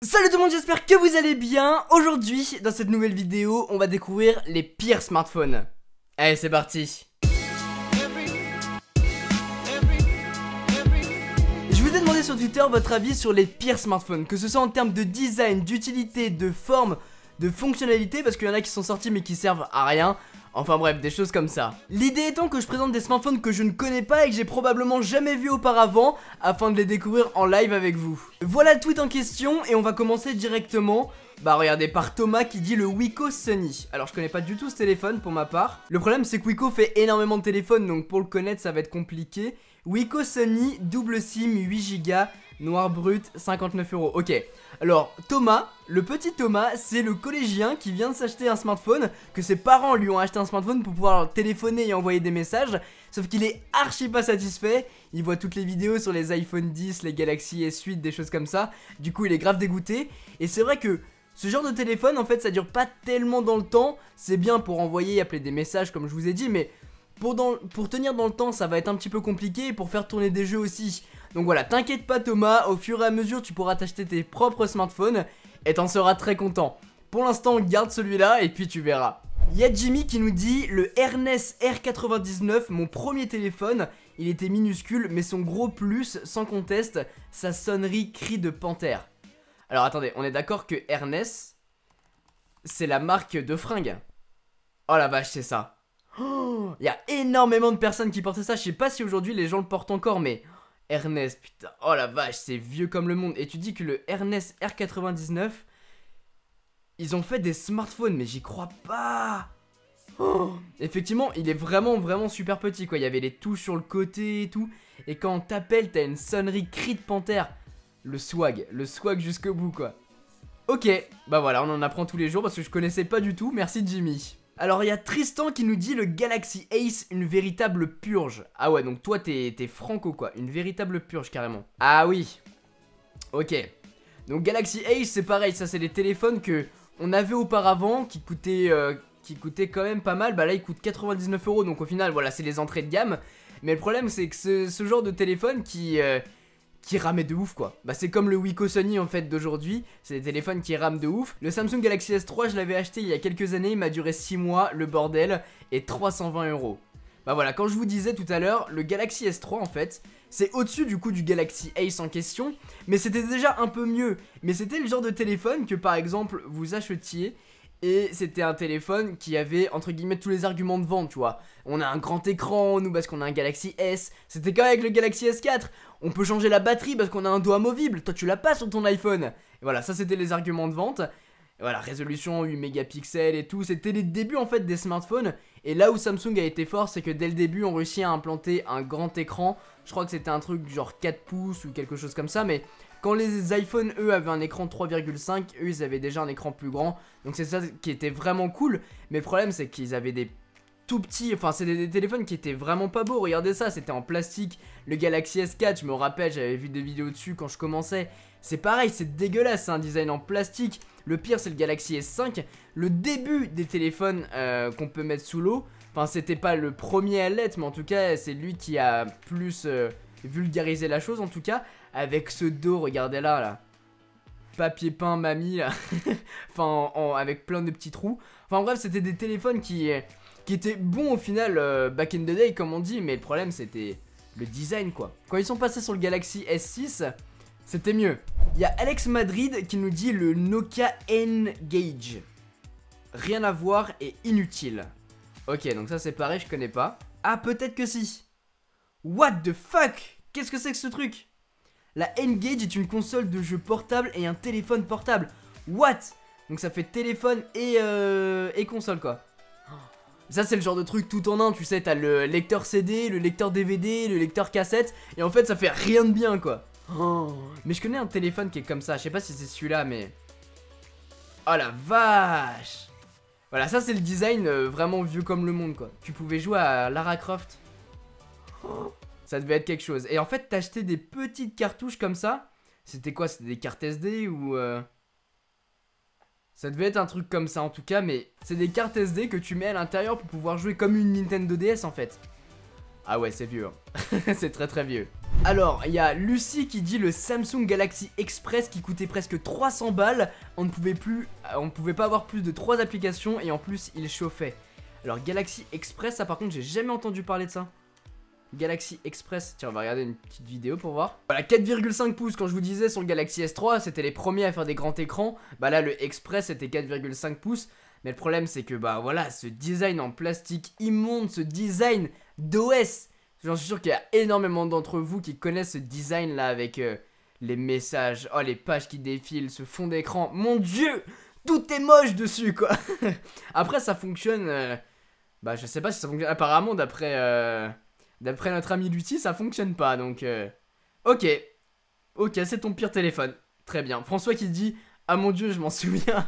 Salut tout le monde, j'espère que vous allez bien. Aujourd'hui, dans cette nouvelle vidéo, on va découvrir les pires smartphones. Allez, c'est parti. Je vous ai demandé sur Twitter votre avis sur les pires smartphones, que ce soit en termes de design, d'utilité, de forme, de fonctionnalité, parce qu'il y en a qui sont sortis mais qui servent à rien. Enfin bref, des choses comme ça. L'idée étant que je présente des smartphones que je ne connais pas et que j'ai probablement jamais vu auparavant, afin de les découvrir en live avec vous. Voilà le tweet en question et on va commencer directement. Bah regardez, par Thomas qui dit le Wiko Sunny. Alors je connais pas du tout ce téléphone pour ma part. Le problème c'est que Wiko fait énormément de téléphones, donc pour le connaître ça va être compliqué. Wiko Sunny, double SIM, 8 Go, noir brut, 59 €. Ok, alors Thomas, le petit Thomas, c'est le collégien qui vient de s'acheter un smartphone, que ses parents lui ont acheté un smartphone pour pouvoir téléphoner et envoyer des messages. Sauf qu'il est archi pas satisfait, il voit toutes les vidéos sur les iPhone 10, les Galaxy S8, des choses comme ça. Du coup il est grave dégoûté, et c'est vrai que ce genre de téléphone en fait ça dure pas tellement dans le temps. C'est bien pour envoyer et appeler des messages comme je vous ai dit, mais pour tenir dans le temps ça va être un petit peu compliqué, et pour faire tourner des jeux aussi. Donc voilà, t'inquiète pas Thomas, au fur et à mesure tu pourras t'acheter tes propres smartphones et t'en seras très content. Pour l'instant garde celui-là et puis tu verras. Il y a Jimmy qui nous dit le Ernest R99, mon premier téléphone. Il était minuscule mais son gros plus sans conteste, sa sonnerie cri de panthère. Alors attendez, on est d'accord que Ernest c'est la marque de fringues. Oh la vache, c'est ça. Il y a énormément de personnes qui portaient ça. Je sais pas si aujourd'hui les gens le portent encore, mais Ernest, putain, oh la vache, c'est vieux comme le monde. Et tu dis que le Ernest R99, ils ont fait des smartphones, mais j'y crois pas. Effectivement, il est vraiment super petit quoi. Il y avait les touches sur le côté et tout. Et quand on t'appelle, t'as une sonnerie cri de panthère. Le swag jusqu'au bout quoi. Ok, bah voilà, on en apprend tous les jours parce que je connaissais pas du tout. Merci Jimmy. Alors il y a Tristan qui nous dit le Galaxy Ace, une véritable purge. Ah ouais, donc toi t'es franco quoi, une véritable purge carrément. Ah oui. Ok. Donc Galaxy Ace c'est pareil, ça c'est des téléphones que on avait auparavant qui coûtaient quand même pas mal. Bah là ils coûtent 99 €, donc au final voilà c'est les entrées de gamme. Mais le problème c'est que ce genre de téléphone qui ramait de ouf quoi. Bah c'est comme le Wiko Sunny en fait d'aujourd'hui, c'est des téléphones qui rament de ouf. Le Samsung Galaxy S3 je l'avais acheté il y a quelques années, il m'a duré 6 mois, le bordel, et 320 €. Bah voilà, quand je vous disais tout à l'heure, le Galaxy S3 en fait, c'est au-dessus du coup du Galaxy Ace en question, mais c'était déjà un peu mieux. Mais c'était le genre de téléphone que par exemple vous achetiez, et c'était un téléphone qui avait entre guillemets tous les arguments de vente, tu vois. On a un grand écran, nous parce qu'on a un Galaxy S. C'était comme avec le Galaxy S4. On peut changer la batterie parce qu'on a un dos amovible. Toi tu l'as pas sur ton iPhone. Et voilà, ça c'était les arguments de vente. Et voilà, résolution 8 mégapixels et tout. C'était les débuts en fait des smartphones. Et là où Samsung a été fort, c'est que dès le début on réussit à implanter un grand écran. Je crois que c'était un truc genre 4 pouces ou quelque chose comme ça, mais quand les iPhones, eux, avaient un écran 3,5, eux, ils avaient déjà un écran plus grand. Donc c'est ça qui était vraiment cool. Mais le problème, c'est qu'ils avaient des tout petits... Enfin, c'est des téléphones qui étaient vraiment pas beaux. Regardez ça, c'était en plastique. Le Galaxy S4, je me rappelle, j'avais vu des vidéos dessus quand je commençais. C'est pareil, c'est dégueulasse, c'est un design en plastique. Le pire, c'est le Galaxy S5. Le début des téléphones qu'on peut mettre sous l'eau. Enfin, c'était pas le premier à l'être, mais en tout cas, c'est lui qui a plus vulgarisé la chose, en tout cas. Avec ce dos, regardez là. Papier peint mamie, là. Enfin, avec plein de petits trous. Enfin bref, c'était des téléphones qui étaient bons au final, back in the day, comme on dit. Mais le problème, c'était le design, quoi. Quand ils sont passés sur le Galaxy S6, c'était mieux. Il y a Alex Madrid qui nous dit le Nokia N-Gage. Rien à voir et inutile. Ok, donc ça c'est pareil, je connais pas. Ah, peut-être que si. What the fuck? Qu'est-ce que c'est que ce truc? La N-Gage est une console de jeu portable et un téléphone portable. What? Donc ça fait téléphone et console quoi. Ça c'est le genre de truc tout en un, tu sais, t'as le lecteur CD, le lecteur DVD, le lecteur cassette, et en fait ça fait rien de bien quoi. Mais je connais un téléphone qui est comme ça, je sais pas si c'est celui-là mais... Oh la vache! Voilà, ça c'est le design vraiment vieux comme le monde quoi. Tu pouvais jouer à Lara Croft. Ça devait être quelque chose. Et en fait t'achetais des petites cartouches comme ça. C'était quoi? C'était des cartes SD ou ça devait être un truc comme ça en tout cas. Mais c'est des cartes SD que tu mets à l'intérieur pour pouvoir jouer comme une Nintendo DS en fait. Ah ouais, c'est vieux hein. C'est très vieux. Alors, il y a Lucie qui dit le Samsung Galaxy Express qui coûtait presque 300 balles. On ne pouvait pas avoir plus de 3 applications et en plus il chauffait. Alors Galaxy Express, ça par contre j'ai jamais entendu parler de ça. Galaxy Express, tiens on va regarder une petite vidéo pour voir. Voilà, 4,5 pouces, quand je vous disais sur le Galaxy S3 c'était les premiers à faire des grands écrans. Bah là le Express c'était 4,5 pouces. Mais le problème c'est que bah voilà, ce design en plastique immonde, ce design d'OS. J'en suis sûr qu'il y a énormément d'entre vous qui connaissent ce design là avec les messages, oh les pages qui défilent, ce fond d'écran. Mon dieu, tout est moche dessus quoi. Après ça fonctionne, bah je sais pas si ça fonctionne, apparemment d'après notre ami Lucie ça fonctionne pas donc ok, c'est ton pire téléphone, très bien. François qui dit, ah mon dieu je m'en souviens.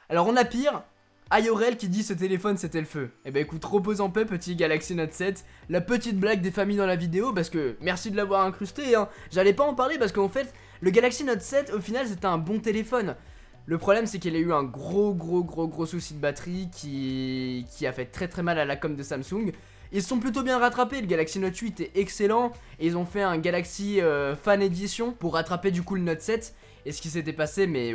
Alors on a pire. Ayorel qui dit ce téléphone c'était le feu. Eh ben écoute, repose en paix petit Galaxy Note 7. La petite blague des familles dans la vidéo parce que merci de l'avoir incrusté hein. J'allais pas en parler parce qu'en fait le Galaxy Note 7 au final c'était un bon téléphone. Le problème c'est qu'il a eu un gros souci de batterie qui a fait très mal à la com de Samsung. Ils se sont plutôt bien rattrapés, le Galaxy Note 8 est excellent. Et ils ont fait un Galaxy Fan Edition pour rattraper du coup le Note 7. Et ce qui s'était passé mais...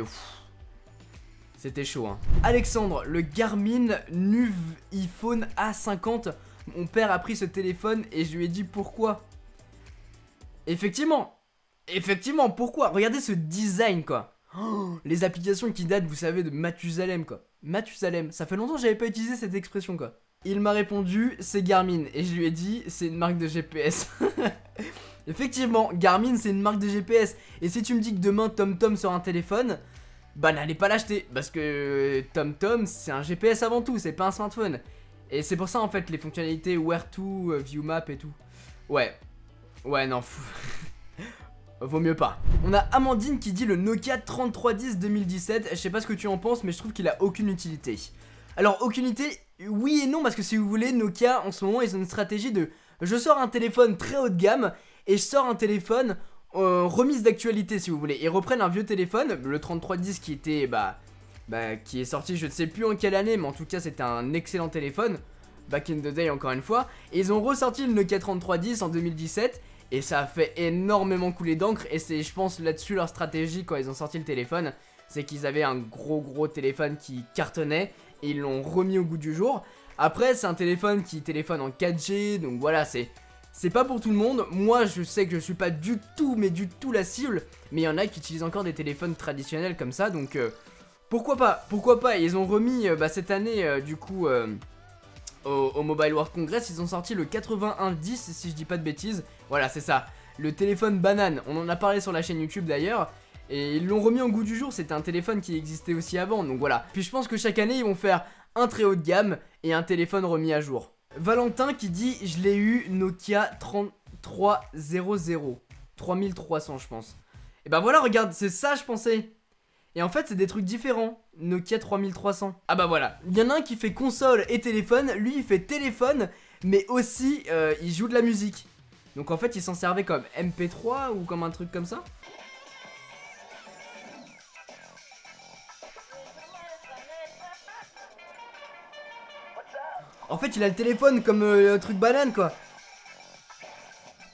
c'était chaud hein. Alexandre, le Garmin Nuv-iPhone A50. Mon père a pris ce téléphone et je lui ai dit pourquoi. Effectivement, pourquoi? Regardez ce design quoi. Oh, les applications qui datent, vous savez, de Mathusalem quoi. Mathusalem, ça fait longtemps que j'avais pas utilisé cette expression quoi. Il m'a répondu, c'est Garmin. Et je lui ai dit, c'est une marque de GPS. Effectivement, Garmin c'est une marque de GPS. Et si tu me dis que demain TomTom sort un téléphone... bah n'allez pas l'acheter parce que TomTom c'est un GPS avant tout, c'est pas un smartphone. Et c'est pour ça en fait les fonctionnalités Where to, View Map et tout. Ouais non vaut mieux pas. On a Amandine qui dit le Nokia 3310 2017. Je sais pas ce que tu en penses mais je trouve qu'il a aucune utilité. Alors aucune utilité, oui et non parce que si vous voulez Nokia en ce moment ils ont une stratégie de je sors un téléphone très haut de gamme et je sors un téléphone remise d'actualité si vous voulez. Ils reprennent un vieux téléphone, le 3310 qui était qui est sorti je ne sais plus en quelle année mais en tout cas c'était un excellent téléphone, back in the day encore une fois. Et ils ont ressorti le Nokia 3310 en 2017 et ça a fait énormément couler d'encre. Et c'est je pense là-dessus leur stratégie quand ils ont sorti le téléphone, c'est qu'ils avaient un gros téléphone qui cartonnait et ils l'ont remis au goût du jour. Après c'est un téléphone qui téléphone en 4G donc voilà c'est pas pour tout le monde. Moi je sais que je suis pas du tout la cible. Mais il y en a qui utilisent encore des téléphones traditionnels comme ça. Donc pourquoi pas. Ils ont remis cette année du coup au Mobile World Congress. Ils ont sorti le 8110 si je dis pas de bêtises. Voilà c'est ça, le téléphone banane. On en a parlé sur la chaîne YouTube d'ailleurs. Et ils l'ont remis au goût du jour. C'était un téléphone qui existait aussi avant. Donc voilà. Puis je pense que chaque année ils vont faire un très haut de gamme et un téléphone remis à jour. Valentin qui dit je l'ai eu Nokia 3300 3300 je pense. Et bah voilà regarde c'est ça je pensais. Et en fait c'est des trucs différents. Nokia 3300. Ah bah voilà. Il y en a un qui fait console et téléphone. Lui il fait téléphone mais aussi il joue de la musique. Donc en fait il s'en servait comme MP3 ou comme un truc comme ça. En fait il a le téléphone comme un truc banane quoi.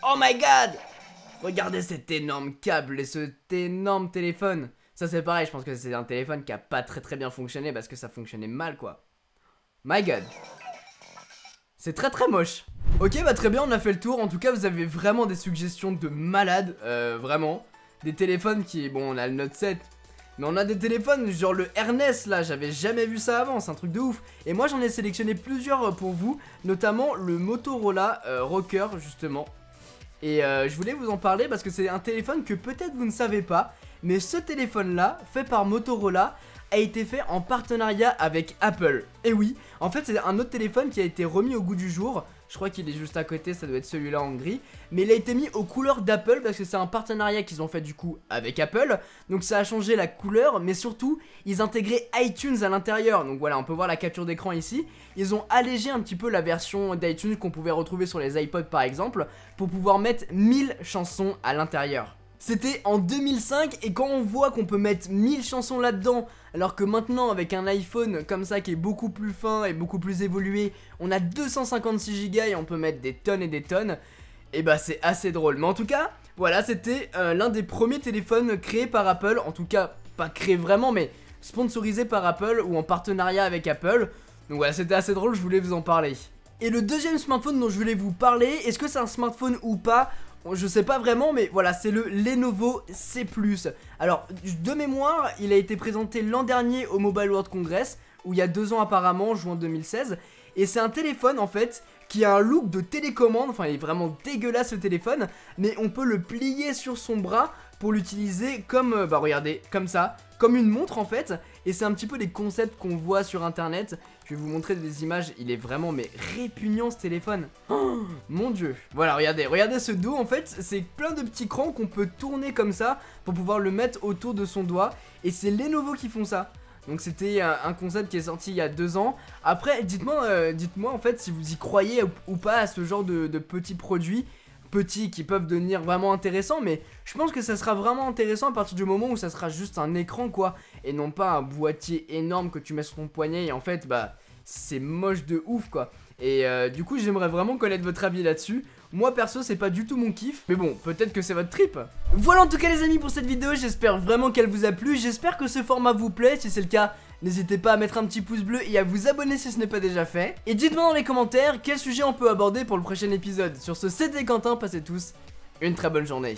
Oh my god. Regardez cet énorme câble et cet énorme téléphone. Ça c'est pareil, je pense que c'est un téléphone qui a pas très bien fonctionné parce que ça fonctionnait mal quoi. My god. C'est très moche. Ok bah très bien, on a fait le tour. En tout cas vous avez vraiment des suggestions de malades. Vraiment. Des téléphones qui, bon on a le Note 7. Mais on a des téléphones genre le Ernest là, j'avais jamais vu ça avant, c'est un truc de ouf. Et moi j'en ai sélectionné plusieurs pour vous, notamment le Motorola Rocker justement. Et je voulais vous en parler parce que c'est un téléphone que peut-être vous ne savez pas. Mais ce téléphone là, fait par Motorola, a été fait en partenariat avec Apple. Et oui, en fait c'est un autre téléphone qui a été remis au goût du jour. Je crois qu'il est juste à côté, ça doit être celui-là en gris. Mais il a été mis aux couleurs d'Apple parce que c'est un partenariat qu'ils ont fait du coup avec Apple. Donc ça a changé la couleur, mais surtout ils intégraient iTunes à l'intérieur. Donc voilà, on peut voir la capture d'écran ici. Ils ont allégé un petit peu la version d'iTunes qu'on pouvait retrouver sur les iPods par exemple, pour pouvoir mettre 1000 chansons à l'intérieur. C'était en 2005 et quand on voit qu'on peut mettre 1000 chansons là-dedans, alors que maintenant avec un iPhone comme ça qui est beaucoup plus fin et beaucoup plus évolué, on a 256 Go et on peut mettre des tonnes et des tonnes. Et bah c'est assez drôle. Mais en tout cas, voilà, c'était l'un des premiers téléphones créés par Apple. En tout cas, pas créé vraiment, mais sponsorisé par Apple ou en partenariat avec Apple. Donc voilà, c'était assez drôle, je voulais vous en parler. Et le deuxième smartphone dont je voulais vous parler, est-ce que c'est un smartphone ou pas? Je sais pas vraiment, mais voilà, c'est le Lenovo C+. Alors, de mémoire, il a été présenté l'an dernier au Mobile World Congress, où il y a 2 ans apparemment, juin 2016. Et c'est un téléphone en fait qui a un look de télécommande, enfin il est vraiment dégueulasse le téléphone, mais on peut le plier sur son bras pour l'utiliser comme, bah regardez, comme ça, comme une montre en fait. Et c'est un petit peu des concepts qu'on voit sur internet. Je vais vous montrer des images, il est vraiment mais répugnant ce téléphone. Oh, mon dieu. Voilà, regardez ce dos en fait, c'est plein de petits crans qu'on peut tourner comme ça pour pouvoir le mettre autour de son doigt. Et c'est Lenovo qui font ça. Donc c'était un concept qui est sorti il y a 2 ans. Après, dites-moi en fait si vous y croyez ou pas à ce genre de petits produits. Petits qui peuvent devenir vraiment intéressants, mais je pense que ça sera vraiment intéressant à partir du moment où ça sera juste un écran quoi, et non pas un boîtier énorme que tu mets sur ton poignet et en fait bah c'est moche de ouf quoi. Et du coup j'aimerais vraiment connaître votre avis là-dessus. Moi perso c'est pas du tout mon kiff, mais bon peut-être que c'est votre trip. Voilà en tout cas les amis pour cette vidéo, j'espère vraiment qu'elle vous a plu, j'espère que ce format vous plaît, si c'est le cas n'hésitez pas à mettre un petit pouce bleu et à vous abonner si ce n'est pas déjà fait. Et dites-moi dans les commentaires quel sujet on peut aborder pour le prochain épisode. Sur ce c'était Quentin, passez tous une très bonne journée.